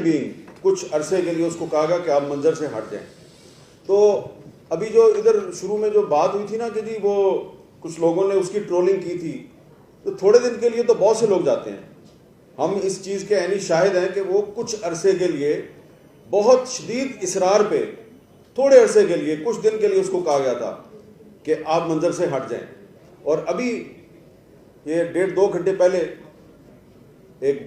भी कुछ अरसे के लिए उसको कहा गया कि आप मंजर से हट जाएं। तो अभी जो इधर शुरू में जो बात हुई थी ना कि जी वो कुछ लोगों ने उसकी ट्रोलिंग की थी, तो थोड़े दिन के लिए तो बहुत से लोग जाते हैं। हम इस चीज़ के ऐनी शाहिद हैं कि वो कुछ अरसे के लिए बहुत शदीद इसरार पे थोड़े अरसे के लिए कुछ दिन के लिए उसको कहा गया था कि आप मंजर से हट जाएं। और अभी ये 1.5-2 घंटे पहले एक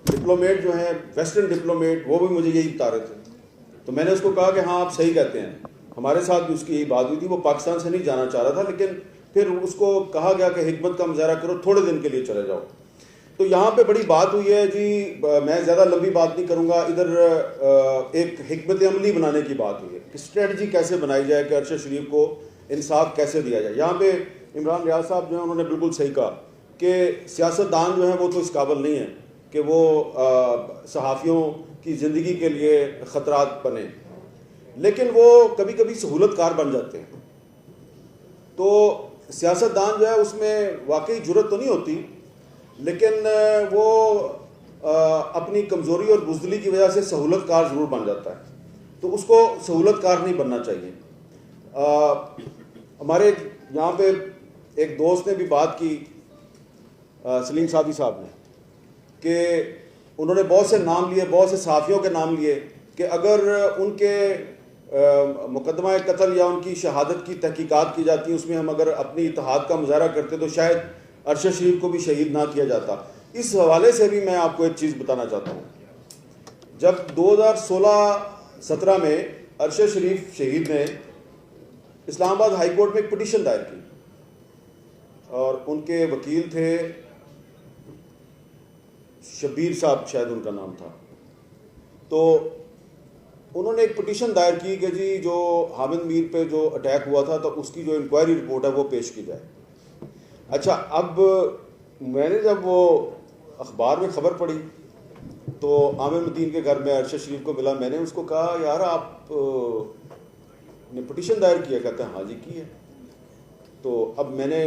डिप्लोमेट जो है, वेस्टर्न डिप्लोमेट, वो भी मुझे यही बता रहे थे। तो मैंने उसको कहा कि हाँ आप सही कहते हैं, हमारे साथ भी उसकी यही बात हुई थी। वो पाकिस्तान से नहीं जाना चाह रहा था, लेकिन फिर उसको कहा गया कि हिकमत का मुजाहरा करो, थोड़े दिन के लिए चले जाओ। तो यहाँ पे बड़ी बात हुई है जी, मैं ज़्यादा लंबी बात नहीं करूँगा। इधर एक हिकमत अमली बनाने की बात हुई है कि स्ट्रेटजी कैसे बनाई जाए कि अरशद शरीफ को इंसाफ कैसे दिया जाए। यहाँ पे इमरान रियाज साहब जो हैं उन्होंने बिल्कुल सही कहा कि सियासतदान जो हैं वो तो इस काबिल नहीं है कि वो सहाफ़ियों की ज़िंदगी के लिए ख़तरात बने, लेकिन वो कभी कभी सहूलतकार बन जाते हैं। तो सियासतदान जो है उसमें वाकई जुर्रत तो नहीं होती, लेकिन वो अपनी कमज़ोरी और बुज़दिली की वजह से सहूलतकार ज़रूर बन जाता है। तो उसको सहूलतकार नहीं बनना चाहिए। हमारे यहाँ पे एक दोस्त ने भी बात की, सलीम सादी साहब ने, कि उन्होंने बहुत से नाम लिए, बहुत से सहाफ़ियों के नाम लिए कि अगर उनके मुकदमा कत्ल या उनकी शहादत की तहकीकात की जाती, उसमें हम अगर अपनी इत्तेहाद का मुजाहरा करते तो शायद अरशद शरीफ को भी शहीद ना किया जाता। इस हवाले से भी मैं आपको एक चीज़ बताना चाहता हूँ। जब 2016-17 में अरशद शरीफ शहीद ने इस्लामाबाद हाई कोर्ट में एक पिटीशन दायर की, और उनके वकील थे शबीर साहब, शायद उनका नाम था। तो उन्होंने एक पिटीशन दायर की कि जी जो हामिद मीर पे जो अटैक हुआ था तो उसकी जो इंक्वायरी रिपोर्ट है वो पेश की जाए। अच्छा, अब मैंने जब वो अखबार में ख़बर पड़ी तो आमिर मतीन के घर में अरशद शरीफ को मिला। मैंने उसको कहा यार आप ने पिटीशन दायर किया? कहते हैं हाँ जी की है। तो अब मैंने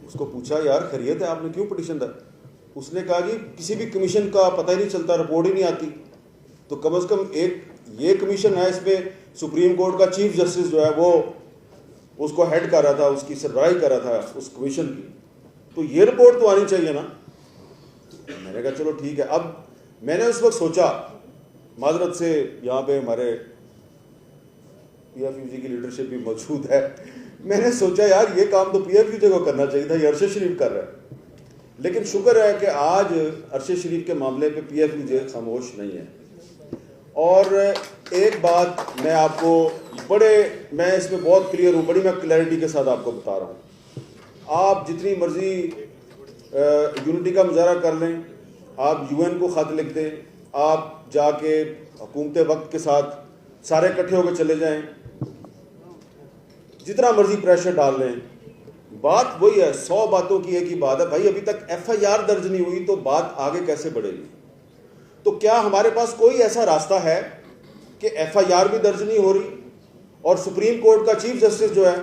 उसको पूछा यार खैरियत है, आपने क्यों पिटीशन दायर? उसने कहा जी किसी भी कमीशन का पता ही नहीं चलता, रिपोर्ट ही नहीं आती। तो कम से कम एक ये कमीशन है, इसमें सुप्रीम कोर्ट का चीफ जस्टिस जो है वो उसको हेड कर रहा था, उसकी सरबराही कर रहा था उस कमीशन की, तो ये रिपोर्ट तो आनी चाहिए ना। मैंने कहा चलो ठीक है। अब मैंने उस वक्त सोचा, माजरत से यहाँ पे हमारे PFUG की लीडरशिप भी मौजूद है, मैंने सोचा यार ये काम तो PFUG को करना चाहिए था, ये अरशद शरीफ कर रहा है। लेकिन शुक्र है कि आज अरशद शरीफ के मामले पे PFUG खामोश नहीं है। और एक बात मैं आपको मैं इसमें बहुत क्लियर हूँ, बड़ी मैं क्लैरिटी के साथ आपको बता रहा हूँ। आप जितनी मर्जी यूनिटी का मुजाहरा कर लें, आप UN को ख़त लिख दें, आप जाके हुकूमत वक्त के साथ सारे इकट्ठे होकर चले जाएं, जितना मर्जी प्रेशर डाल लें, बात वही है। 100 बातों की एक ही बात है भाई, अभी तक FIR दर्ज नहीं हुई तो बात आगे कैसे बढ़ेगी? तो क्या हमारे पास कोई ऐसा रास्ता है कि FIR भी दर्ज नहीं हो रही और सुप्रीम कोर्ट का चीफ जस्टिस जो है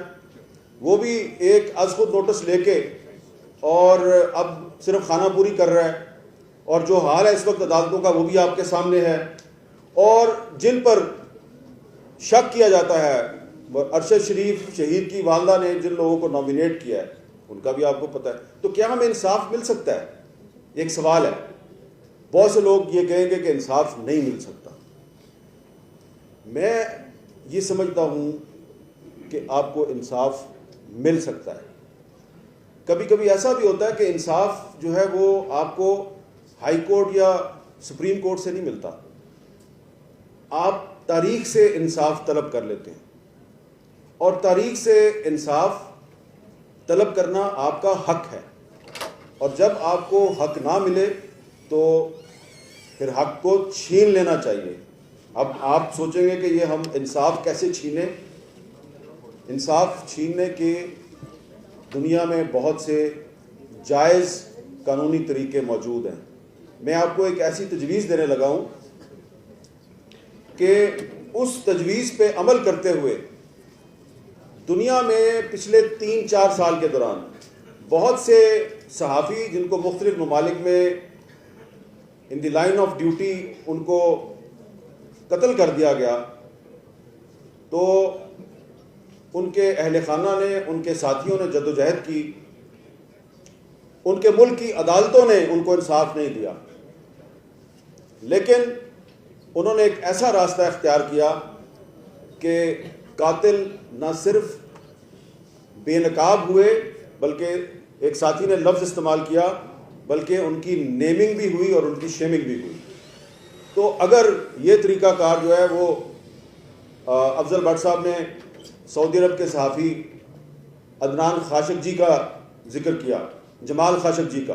वो भी एक आज खुद नोटिस लेके और अब सिर्फ खानापूरी कर रहा है, और जो हाल है इस वक्त अदालतों का वो भी आपके सामने है, और जिन पर शक किया जाता है, अरशद शरीफ शहीद की वालदा ने जिन लोगों को नॉमिनेट किया है उनका भी आपको पता है। तो क्या हमें इंसाफ मिल सकता है? एक सवाल है। बहुत से लोग ये कहेंगे कि इंसाफ नहीं मिल सकता। मैं ये समझता हूँ कि आपको इंसाफ मिल सकता है। कभी कभी ऐसा भी होता है कि इंसाफ जो है वो आपको हाई कोर्ट या सुप्रीम कोर्ट से नहीं मिलता, आप तारीख से इंसाफ तलब कर लेते हैं, और तारीख से इंसाफ तलब करना आपका हक है। और जब आपको हक ना मिले तो फिर हक को छीन लेना चाहिए। अब आप सोचेंगे कि ये हम इंसाफ कैसे छीने? इंसाफ छीनने के दुनिया में बहुत से जायज़ कानूनी तरीके मौजूद हैं। मैं आपको एक ऐसी तजवीज़ देने लगा हूँ कि उस तजवीज़ पे अमल करते हुए दुनिया में पिछले 3-4 साल के दौरान बहुत से सहाफ़ी जिनको मुख्तलिफ ममालिक में in the line of duty उनको कत्ल कर दिया गया, तो उनके अहले खाना ने, उनके साथियों ने जद्दोजहद की, उनके मुल्क की अदालतों ने उनको इंसाफ नहीं दिया, लेकिन उन्होंने एक ऐसा रास्ता इख्तियार किया कि कातिल न सिर्फ बेनकाब हुए, बल्कि एक साथी ने लफ्ज़ इस्तेमाल किया, बल्कि उनकी नेमिंग भी हुई और उनकी शेमिंग भी हुई। तो अगर ये तरीक़ाकार जो है वो अफजल भट्ट साहब ने सऊदी अरब के सहाफ़ी अदनान खाशकजी का जिक्र किया, जमाल खाशकजी का,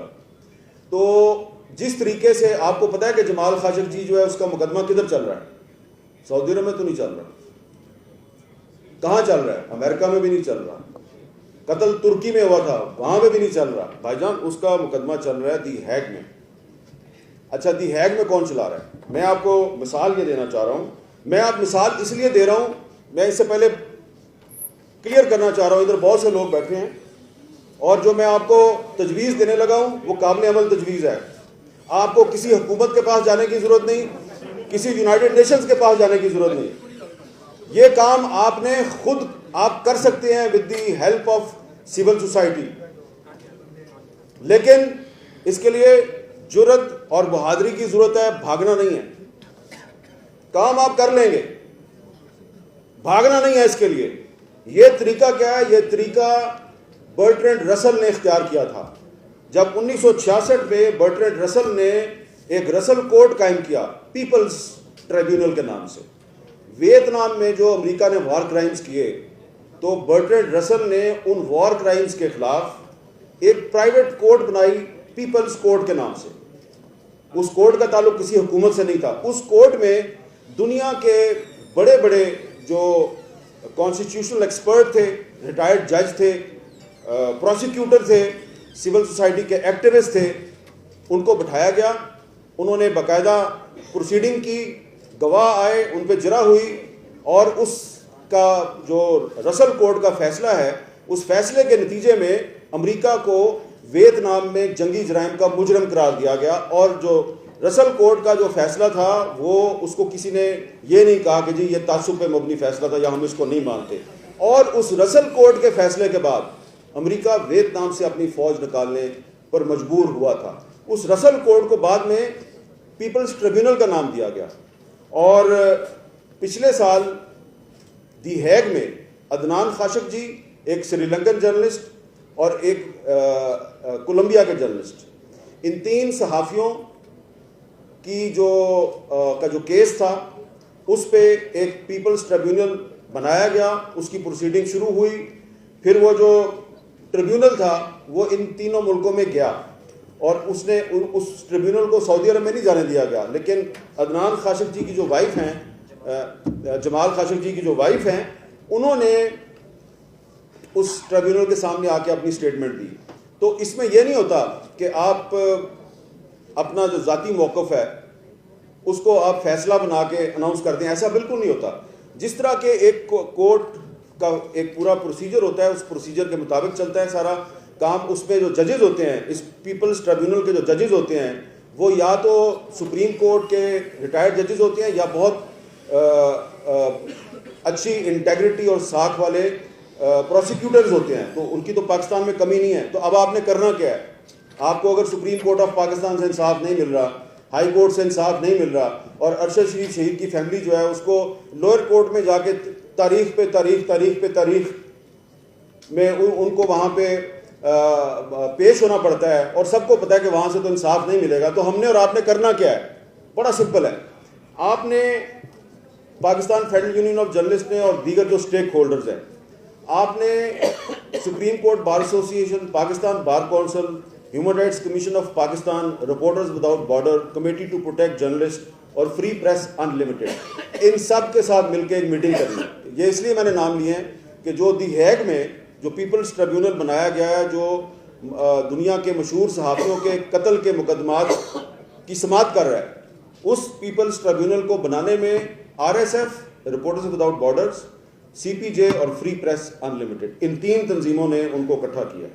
तो जिस तरीके से आपको पता है कि जमाल खाशकजी जो है उसका मुकदमा किधर चल रहा है, सऊदी अरब में तो नहीं चल रहा। कहाँ चल रहा है? अमेरिका में भी नहीं चल रहा। कत्ल तुर्की में हुआ था, वहाँ पे भी नहीं चल रहा भाईजान, उसका मुकदमा चल रहा है दी हैग में। अच्छा, दी हैग में कौन चला रहा है? मैं आपको मिसाल ये देना चाह रहा हूँ। मैं आप मिसाल इसलिए दे रहा हूँ, मैं इससे पहले क्लियर करना चाह रहा हूँ, इधर बहुत से लोग बैठे हैं और जो मैं आपको तजवीज़ देने लगा हूँ वो काबिल अमल तजवीज़ है। आपको किसी हुकूमत के पास जाने की ज़रूरत नहीं, किसी यूनाइटेड नेशंस के पास जाने की ज़रूरत नहीं। ये काम आपने खुद आप कर सकते हैं with the help of civil society, लेकिन इसके लिए जुर्रत और बहादुरी की ज़रूरत है, भागना नहीं है। काम आप कर लेंगे, भागना नहीं है इसके लिए। ये तरीका क्या है? ये तरीका बर्ट्रैंड रसल ने इख्तियार किया था। जब 1966 में बर्ट्रैंड रसल ने एक रसल कोर्ट कायम किया पीपल्स ट्रिब्यूनल के नाम से, वियतनाम में जो अमेरिका ने वॉर क्राइम्स किए, तो बर्ट्रैंड रसल ने उन वॉर क्राइम्स के खिलाफ एक प्राइवेट कोर्ट बनाई पीपल्स कोर्ट के नाम से। उस कोर्ट का ताल्लुक किसी हुकूमत से नहीं था। उस कोर्ट में दुनिया के बड़े बड़े जो कॉन्स्टिट्यूशनल एक्सपर्ट थे, रिटायर्ड जज थे, प्रोसिक्यूटर थे, सिविल सोसाइटी के एक्टिविस्ट थे, उनको बिठाया गया। उन्होंने बाकायदा प्रोसीडिंग की, गवाह आए, उन पर जरा हुई और उसका जो रसल कोर्ट का फैसला है, उस फैसले के नतीजे में अमेरिका को वियतनाम में जंगी जराइम का मुजरम करार दिया गया। और जो रसल कोर्ट का जो फैसला था वो उसको किसी ने ये नहीं कहा कि जी ये तासुब पे मबनी फैसला था या हम इसको नहीं मानते। और उस रसल कोर्ट के फैसले के बाद अमेरिका वियतनाम से अपनी फौज निकालने पर मजबूर हुआ था। उस रसल कोर्ट को बाद में पीपल्स ट्रिब्यूनल का नाम दिया गया। और पिछले साल दी हैग में अदनान खाशकजी, एक श्रीलंकन जर्नलिस्ट और एक कोलंबिया के जर्नलिस्ट, इन 3 सहाफ़ियों की जो केस था उस पे एक पीपल्स ट्रिब्यूनल बनाया गया, उसकी प्रोसीडिंग शुरू हुई। फिर वो जो ट्रिब्यूनल था वो इन तीनों मुल्कों में गया और उसने उस ट्रिब्यूनल को सऊदी अरब में नहीं जाने दिया गया, लेकिन अदनान खाशकजी की जो वाइफ हैं, जमाल खाशकजी की जो वाइफ हैं, उन्होंने उस ट्रिब्यूनल के सामने आके अपनी स्टेटमेंट दी। तो इसमें यह नहीं होता कि आप अपना जो ज़ाती मौक़िफ़ है उसको आप फैसला बना के अनाउंस कर दें, ऐसा बिल्कुल नहीं होता। जिस तरह के एक कोर्ट का एक पूरा प्रोसीजर होता है, उस प्रोसीजर के मुताबिक चलता है सारा काम। उसमें जो जजेस होते हैं, इस पीपल्स ट्रिब्यूनल के जो जजेस होते हैं, वो या तो सुप्रीम कोर्ट के रिटायर्ड जजेस होते हैं या बहुत अच्छी इंटेग्रिटी और साख वाले प्रोसिक्यूटर्स होते हैं। तो उनकी तो पाकिस्तान में कमी नहीं है। तो अब आपने करना क्या है? आपको अगर सुप्रीम कोर्ट ऑफ पाकिस्तान से इंसाफ नहीं मिल रहा, हाई कोर्ट से इंसाफ नहीं मिल रहा, और अरशद शरीफ शहीद की फैमिली जो है उसको लोअर कोर्ट में जाके तारीख पे तारीख में उनको वहाँ पे पेश होना पड़ता है, और सबको पता है कि वहाँ से तो इंसाफ नहीं मिलेगा। तो हमने और आपने करना क्या है? बड़ा सिंपल है। आपने Pakistan federal union of journalist ने और दीगर जो स्टेक होल्डर्स हैं, आपने supreme court bar association, Pakistan bar council, human rights commission of Pakistan, reporters without border, committee to protect journalist और फ्री प्रेस अनलिमिटेड, इन सब के साथ मिलकर एक मीटिंग करनी है। ये इसलिए मैंने नाम लिए हैं कि जो दी हैग में जो पीपल्स ट्रिब्यूनल बनाया गया है, जो दुनिया के मशहूर सहाफ़ियों के कत्ल के मुकदमात की समाअत कर रहा है, उस पीपल्स ट्रिब्यूनल को बनाने में RSF, reporters without borders, CPJ और फ्री प्रेस अनलिमिटेड, इन 3 तंजीमों ने उनको इकट्ठा किया।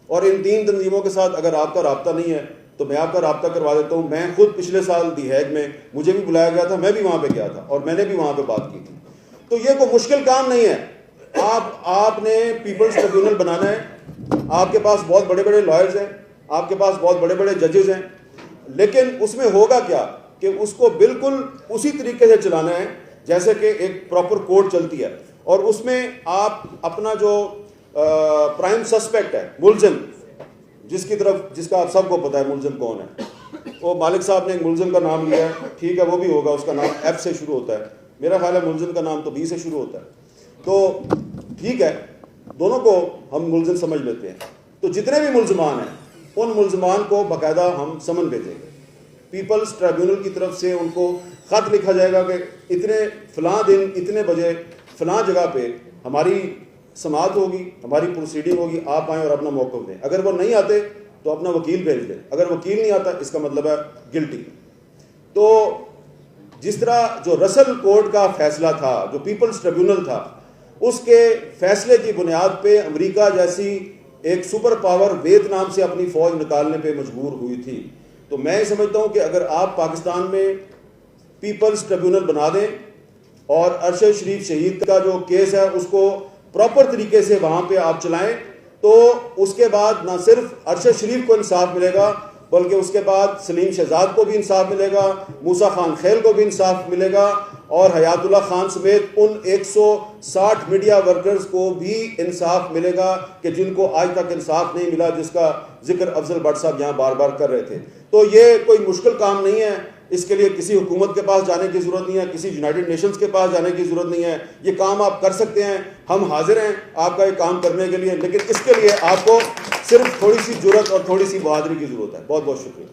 और इन 3 तंजीमों के साथ अगर आपका राब्ता नहीं है तो मैं आपका राब्ता करवा देता हूँ। मैं खुद पिछले साल दी हैग में मुझे भी बुलाया गया था, मैं भी वहाँ पे गया था और मैंने भी वहाँ पे बात की थी। तो ये कोई मुश्किल काम नहीं है। आपने पीपल्स ट्रिब्यूनल बनाना है, आपके पास बहुत बड़े बड़े लॉयर्स हैं, आपके पास बहुत बड़े बड़े जजेस हैं, लेकिन उसमें होगा क्या कि उसको बिल्कुल उसी तरीके से चलाना है जैसे कि एक प्रॉपर कोर्ट चलती है, और उसमें आप अपना जो प्राइम सस्पेक्ट है, मुलजिम, जिसका आप सबको पता है मुलजिम कौन है, वो मालिक साहब ने एक मुलजिम का नाम लिया है, ठीक है, वो भी होगा, उसका नाम एफ से शुरू होता है, मेरा ख्याल है मुलजिम का नाम तो बी से शुरू होता है, तो ठीक है, दोनों को हम मुलजिम समझ लेते हैं। तो जितने भी मुलजमान हैं उन मुलजमान को बाकायदा हम समन भेजेंगे, पीपल्स ट्रिब्यूनल की तरफ से उनको ख़त लिखा जाएगा कि इतने फ़लाँ दिन इतने बजे फ़लाँ जगह पे हमारी समाअत होगी, हमारी प्रोसीडिंग होगी, आप आएँ और अपना मौक़िफ़ दें। अगर वो नहीं आते तो अपना वकील भेज दें, अगर वकील नहीं आता इसका मतलब है गिल्टी। तो जिस तरह जो रसल कोर्ट का फैसला था, जो पीपल्स ट्रिब्यूनल था, उसके फैसले की बुनियाद पे अमेरिका जैसी एक सुपर पावर वियतनाम से अपनी फ़ौज निकालने पे मजबूर हुई थी। तो मैं समझता हूँ कि अगर आप पाकिस्तान में पीपल्स ट्रिब्यूनल बना दें और अरशद शरीफ शहीद का जो केस है उसको प्रॉपर तरीके से वहाँ पे आप चलाएं, तो उसके बाद ना सिर्फ अरशद शरीफ को इंसाफ मिलेगा बल्कि उसके बाद सलीम शहजाद को भी इंसाफ मिलेगा, मूसा खान खैल को भी इंसाफ मिलेगा और हयातुल्ला खान समेत उन 160 मीडिया वर्कर्स को भी इंसाफ मिलेगा कि जिनको आज तक इंसाफ नहीं मिला, जिसका जिक्र अफजल भट्ट साहब यहाँ बार बार कर रहे थे। तो ये कोई मुश्किल काम नहीं है, इसके लिए किसी हुकूमत के पास जाने की ज़रूरत नहीं है, किसी यूनाइटेड नेशंस के पास जाने की ज़रूरत नहीं है, ये काम आप कर सकते हैं। हम हाजिर हैं आपका ये काम करने के लिए, लेकिन इसके लिए आपको सिर्फ थोड़ी सी जुर्रत और थोड़ी सी बहादुरी की ज़रूरत है। बहुत बहुत शुक्रिया।